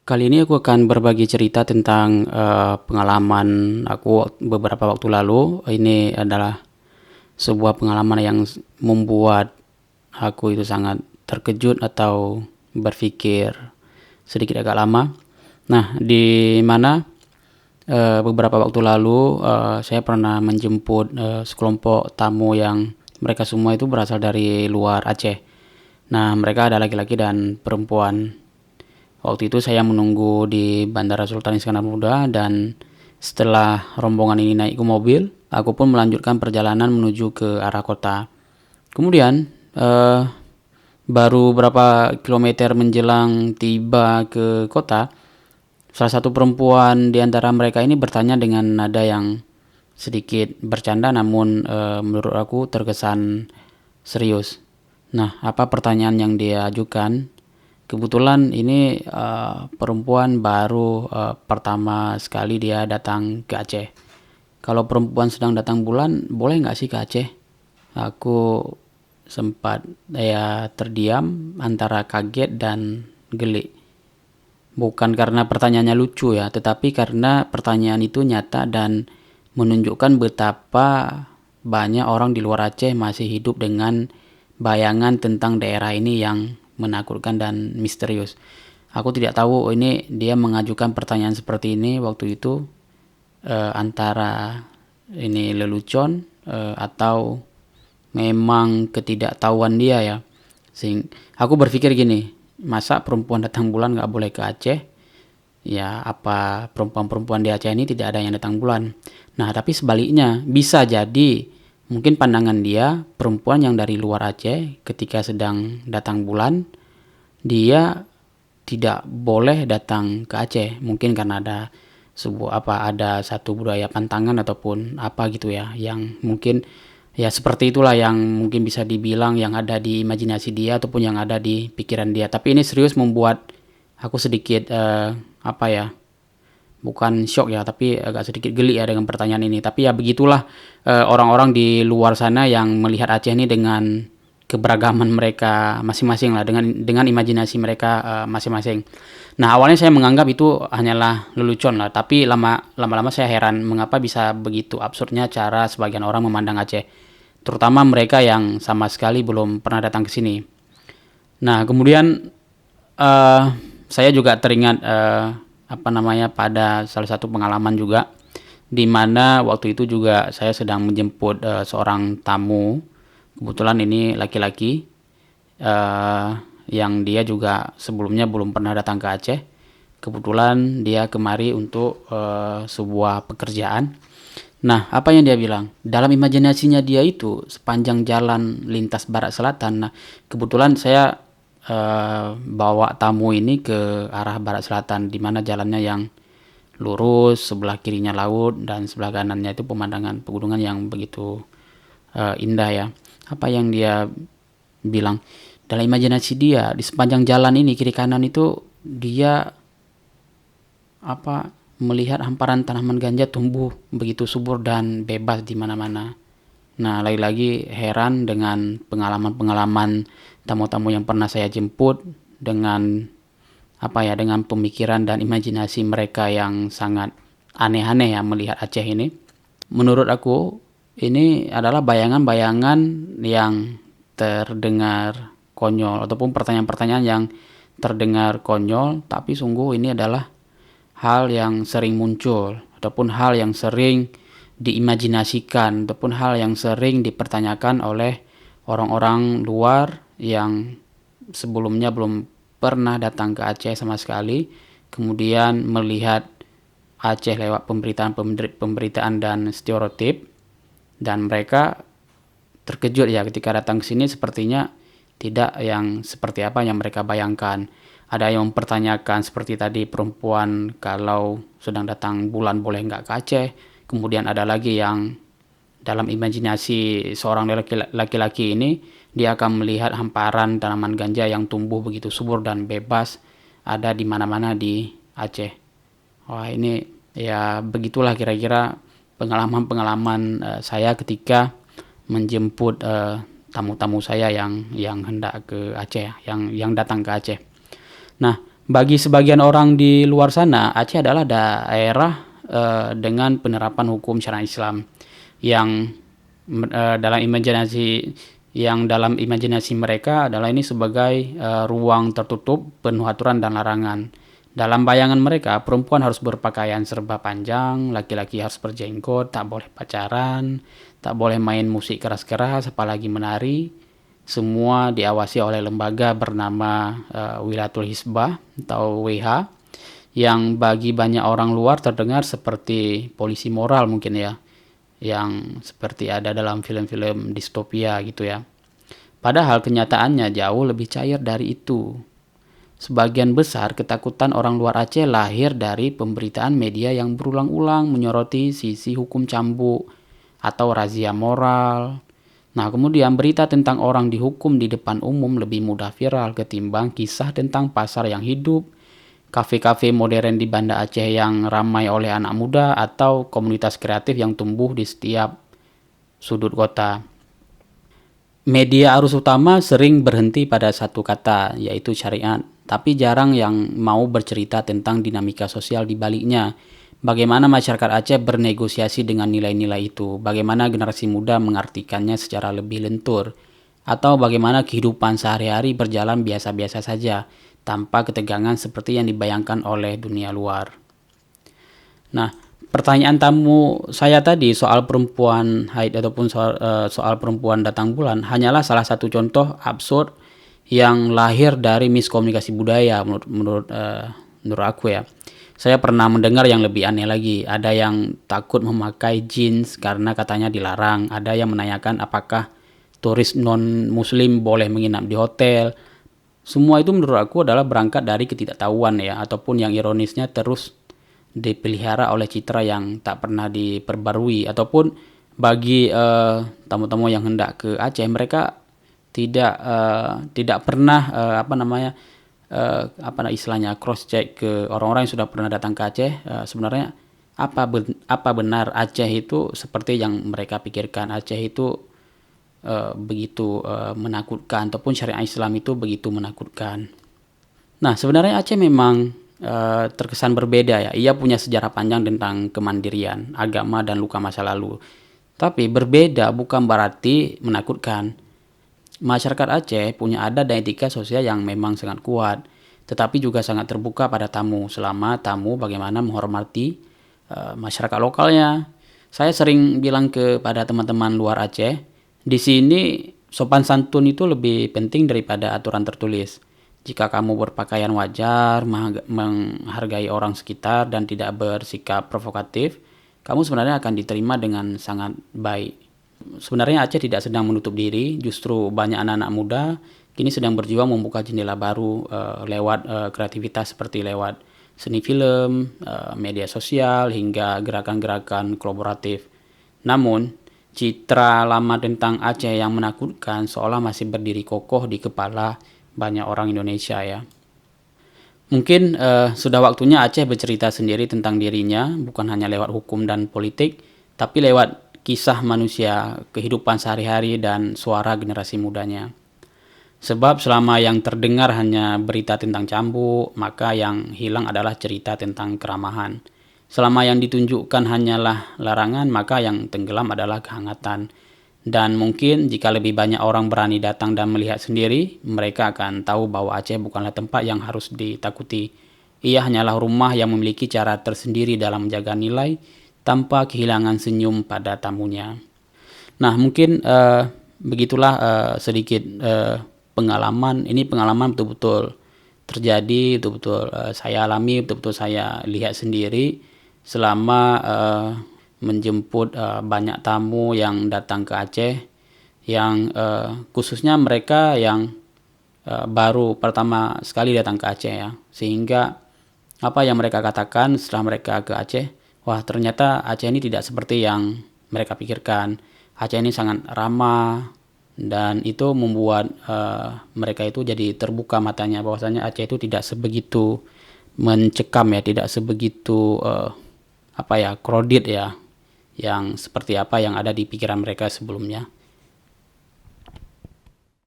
Kali ini aku akan berbagi cerita tentang pengalaman aku beberapa waktu lalu. Ini adalah sebuah pengalaman yang membuat aku itu sangat terkejut atau berpikir sedikit agak lama. Nah, di mana beberapa waktu lalu saya pernah menjemput sekelompok tamu yang mereka semua itu berasal dari luar Aceh. Nah, mereka ada laki-laki dan perempuan. Waktu itu saya menunggu di Bandara Sultan Iskandar Muda, dan setelah rombongan ini naik ke mobil, aku pun melanjutkan perjalanan menuju ke arah kota. Kemudian baru berapa kilometer menjelang tiba ke kota, salah satu perempuan di antara mereka ini bertanya dengan nada yang sedikit bercanda, namun menurut aku terkesan serius. Nah, apa pertanyaan yang dia ajukan? Kebetulan ini perempuan baru pertama sekali dia datang ke Aceh. Kalau perempuan sedang datang bulan, boleh nggak sih ke Aceh? Aku sempat terdiam antara kaget dan geli. Bukan karena pertanyaannya lucu ya, tetapi karena pertanyaan itu nyata dan menunjukkan betapa banyak orang di luar Aceh masih hidup dengan bayangan tentang daerah ini yang menakutkan dan misterius. Aku tidak tahu ini dia mengajukan pertanyaan seperti ini waktu itu antara ini lelucon atau memang ketidaktahuan dia ya. Aku berpikir gini, masa perempuan datang bulan nggak boleh ke Aceh? Ya, apa perempuan-perempuan di Aceh ini tidak ada yang datang bulan? Nah, tapi sebaliknya bisa jadi mungkin pandangan dia perempuan yang dari luar Aceh ketika sedang datang bulan, dia tidak boleh datang ke Aceh, mungkin karena ada satu budaya pantangan ataupun apa gitu ya, yang mungkin ya seperti itulah yang mungkin bisa dibilang yang ada di imajinasi dia ataupun yang ada di pikiran dia. Tapi ini serius membuat aku sedikit bukan shock ya, tapi agak sedikit geli ya dengan pertanyaan ini. Tapi ya begitulah orang-orang di luar sana yang melihat Aceh ini dengan keberagaman mereka masing-masing lah, dengan imajinasi mereka masing-masing. Nah, awalnya saya menganggap itu hanyalah lelucon lah, tapi lama-lama saya heran mengapa bisa begitu absurdnya cara sebagian orang memandang Aceh, terutama mereka yang sama sekali belum pernah datang ke sini. Nah, kemudian eh saya juga teringat pada salah satu pengalaman juga, di mana waktu itu juga saya sedang menjemput seorang tamu. Kebetulan ini laki-laki eh, yang dia juga sebelumnya belum pernah datang ke Aceh. Kebetulan dia kemari untuk sebuah pekerjaan. Nah, apa yang dia bilang? Dalam imajinasinya dia itu sepanjang jalan lintas barat selatan. Nah, kebetulan saya bawa tamu ini ke arah barat selatan, di mana jalannya yang lurus, sebelah kirinya laut dan sebelah kanannya itu pemandangan pegunungan yang begitu indah ya. Apa yang dia bilang? Dalam imajinasi dia di sepanjang jalan ini kiri kanan itu dia melihat hamparan tanaman ganja tumbuh begitu subur dan bebas di mana-mana. Nah, lagi-lagi heran dengan pengalaman-pengalaman tamu-tamu yang pernah saya jemput, dengan dengan pemikiran dan imajinasi mereka yang sangat aneh-aneh ya melihat Aceh ini. Menurut aku ini adalah bayangan-bayangan yang terdengar konyol ataupun pertanyaan-pertanyaan yang terdengar konyol, tapi sungguh ini adalah hal yang sering muncul ataupun hal yang sering diimajinasikan ataupun hal yang sering dipertanyakan oleh orang-orang luar yang sebelumnya belum pernah datang ke Aceh sama sekali, kemudian melihat Aceh lewat pemberitaan dan stereotip, dan mereka terkejut ya ketika datang ke sini, sepertinya tidak yang seperti apa yang mereka bayangkan. Ada yang mempertanyakan seperti tadi, perempuan kalau sedang datang bulan boleh nggak ke Aceh. Kemudian ada lagi yang dalam imajinasi seorang laki-laki ini, dia akan melihat hamparan tanaman ganja yang tumbuh begitu subur dan bebas ada di mana-mana di Aceh. Wah, ini ya begitulah kira-kira pengalaman-pengalaman saya ketika menjemput tamu-tamu saya yang hendak ke Aceh, yang datang ke Aceh. Nah, Bagi sebagian orang di luar sana, Aceh adalah daerah dengan penerapan hukum syariat Islam yang dalam imajinasi mereka adalah ini sebagai ruang tertutup penuh aturan dan larangan. Dalam bayangan mereka, perempuan harus berpakaian serba panjang, laki-laki harus berjenggot, tak boleh pacaran, tak boleh main musik keras-keras, apalagi menari. Semua diawasi oleh lembaga bernama Wilayatul Hisbah atau WH, yang bagi banyak orang luar terdengar seperti polisi moral mungkin ya, yang seperti ada dalam film-film distopia gitu ya. Padahal kenyataannya jauh lebih cair dari itu. Sebagian besar ketakutan orang luar Aceh lahir dari pemberitaan media yang berulang-ulang menyoroti sisi hukum cambuk atau razia moral. Nah, kemudian berita tentang orang dihukum di depan umum lebih mudah viral ketimbang kisah tentang pasar yang hidup, kafe-kafe modern di Banda Aceh yang ramai oleh anak muda, atau komunitas kreatif yang tumbuh di setiap sudut kota. Media arus utama sering berhenti pada satu kata, yaitu syariat, tapi jarang yang mau bercerita tentang dinamika sosial di baliknya. Bagaimana masyarakat Aceh bernegosiasi dengan nilai-nilai itu, bagaimana generasi muda mengartikannya secara lebih lentur, atau bagaimana kehidupan sehari-hari berjalan biasa-biasa saja, tanpa ketegangan seperti yang dibayangkan oleh dunia luar. Nah, pertanyaan tamu saya tadi soal perempuan haid ataupun soal perempuan datang bulan hanyalah salah satu contoh absurd yang lahir dari miskomunikasi budaya menurut aku ya. Saya pernah mendengar yang lebih aneh lagi. Ada yang takut memakai jeans karena katanya dilarang. Ada yang menanyakan apakah turis non-muslim boleh menginap di hotel. Semua itu menurut aku adalah berangkat dari ketidaktahuan ya, ataupun yang ironisnya terus dipelihara oleh citra yang tak pernah diperbarui. Ataupun bagi tamu-tamu yang hendak ke Aceh, mereka tidak pernah istilahnya cross check ke orang-orang yang sudah pernah datang ke Aceh, sebenarnya apa benar Aceh itu seperti yang mereka pikirkan. Aceh itu begitu menakutkan, ataupun syariat Islam itu begitu menakutkan. Nah, sebenarnya Aceh memang terkesan berbeda ya. Ia punya sejarah panjang tentang kemandirian, agama, dan luka masa lalu. Tapi berbeda bukan berarti menakutkan. Masyarakat Aceh punya adat dan etika sosial yang memang sangat kuat, tetapi juga sangat terbuka pada tamu, selama tamu bagaimana menghormati masyarakat lokalnya. Saya sering bilang kepada teman-teman luar Aceh, di sini sopan santun itu lebih penting daripada aturan tertulis. Jika kamu berpakaian wajar, menghargai orang sekitar, dan tidak bersikap provokatif, kamu sebenarnya akan diterima dengan sangat baik. Sebenarnya Aceh tidak sedang menutup diri, justru banyak anak-anak muda kini sedang berjuang membuka jendela baru lewat kreativitas seperti lewat seni film, media sosial, hingga gerakan-gerakan kolaboratif. Namun, citra lama tentang Aceh yang menakutkan seolah masih berdiri kokoh di kepala banyak orang Indonesia ya. Mungkin sudah waktunya Aceh bercerita sendiri tentang dirinya, bukan hanya lewat hukum dan politik, tapi lewat kisah manusia, kehidupan sehari-hari, dan suara generasi mudanya. Sebab selama yang terdengar hanya berita tentang cambuk, maka yang hilang adalah cerita tentang keramahan. Selama yang ditunjukkan hanyalah larangan, maka yang tenggelam adalah kehangatan. Dan mungkin jika lebih banyak orang berani datang dan melihat sendiri, mereka akan tahu bahwa Aceh bukanlah tempat yang harus ditakuti. Ia hanyalah rumah yang memiliki cara tersendiri dalam menjaga nilai, tanpa kehilangan senyum pada tamunya. Nah, mungkin begitulah sedikit pengalaman. Ini pengalaman betul-betul terjadi, betul-betul saya alami, betul-betul saya lihat sendiri selama menjemput banyak tamu yang datang ke Aceh, yang khususnya mereka yang baru pertama sekali datang ke Aceh ya. Sehingga apa yang mereka katakan setelah mereka ke Aceh, wah ternyata Aceh ini tidak seperti yang mereka pikirkan. Aceh ini sangat ramah, dan itu membuat mereka itu jadi terbuka matanya bahwasanya Aceh itu tidak sebegitu mencekam ya, tidak sebegitu crowded ya, yang seperti apa yang ada di pikiran mereka sebelumnya.